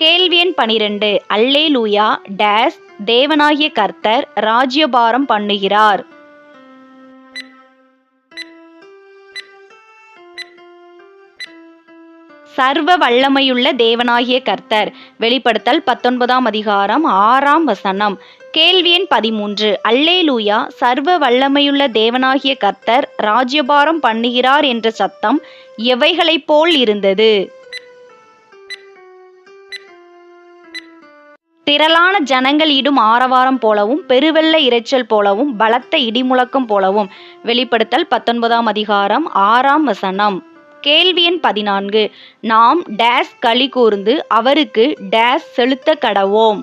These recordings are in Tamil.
கேள்வி எண் 12. அல்லேலூயா டேஸ் தேவனாகிய கர்த்தர் ராஜ்யபாரம் பண்ணுகிறார். சர்வ வல்லமையுள்ள தேவனாகிய கர்த்தர். வெளிப்படுத்தல் 19ஆம் அதிகாரம் 6ஆம் வசனம். கேள்வி எண் 13. அல்லேலூயா சர்வ வல்லமையுள்ள தேவனாகிய கர்த்தர் ராஜ்யபாரம் பண்ணுகிறார் என்ற சத்தம் எவைகளைப் போல் இருந்தது? திரளான ஜனங்கள் இடும் ஆரவாரம் போலவும் பெருவெள்ள இரைச்சல் போலவும் பலத்த இடிமுழக்கம் போலவும். வெளிப்படுத்தல் 19ஆம் அதிகாரம் 6ஆம் வசனம். கேள்வி எண் 14. நாம் டேஸ் களி கூர்ந்து அவருக்கு டேஸ் செலுத்த கடவோம்.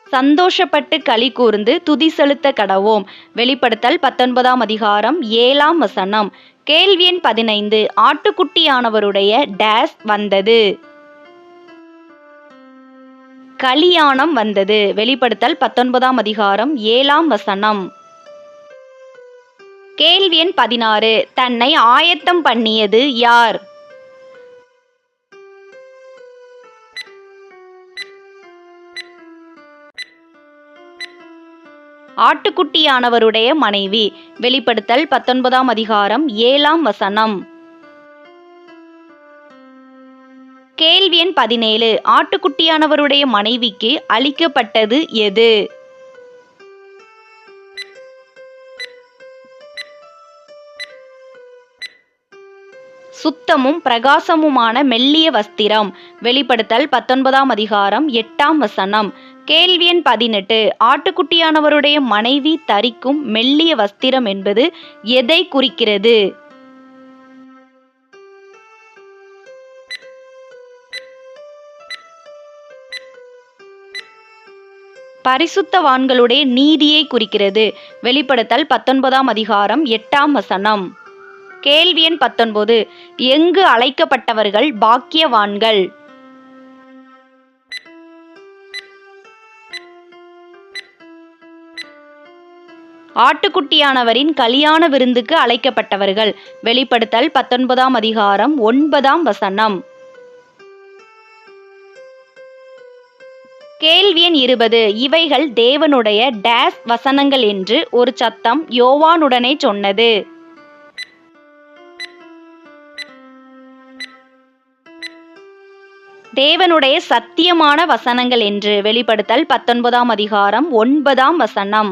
சந்தோஷப்பட்டு களி கூர்ந்து துதி செலுத்த கடவோம். வெளிப்படுத்தல் 19ஆம் அதிகாரம் 7ஆம் வசனம். கேள்வி எண் 15. ஆட்டுக்குட்டியானவருடைய டேஸ் வந்தது. கலியாணம் வந்தது. வெளிப்படுத்தல் 19ஆம் அதிகாரம் 7ஆம் வசனம். கேள்வி எண் 16. தன்னை ஆயத்தம் பண்ணியது யார்? ஆட்டுக்குட்டியானவருடைய மனைவி. வெளிப்படுத்தல் 19ஆம் அதிகாரம் 7ஆம் வசனம். கேள்வி எண் 17. ஆட்டுக்குட்டியானவருடைய மனைவிக்கு அளிக்கப்பட்டது எது? சுத்தமும் பிரகாசமுமான மெல்லிய வஸ்திரம். வெளிப்படுத்தல் 19ஆம் அதிகாரம் 8ஆம் வசனம். கேள்வி எண் 18. ஆட்டுக்குட்டியானவருடைய மனைவி தரிக்கும் மெல்லிய வஸ்திரம் என்பது எதை குறிக்கிறது? பரிசுத்தவான்களுடைய நீதியை குறிக்கிறது. வெளிப்படுத்தல் 19ஆம் அதிகாரம் 8ஆம் வசனம். கேள்வி எண் 19. எங்கு அழைக்கப்பட்டவர்கள் பாக்கியவான்கள்? ஆட்டுக்குட்டியானவரின் கல்யாண விருந்துக்கு அழைக்கப்பட்டவர்கள். வெளிப்படுத்தல் 19ஆம் அதிகாரம் 9ஆம் வசனம். கேள்வி எண் 20. இவைகள் தேவனுடைய டேஸ் வசனங்கள் என்று ஒரு சத்தம் யோவானுடனே சொன்னது. தேவனுடைய சத்தியமான வசனங்கள் என்று. வெளிப்படுத்தல் 19ஆம் அதிகாரம் 9ஆம் வசனம்.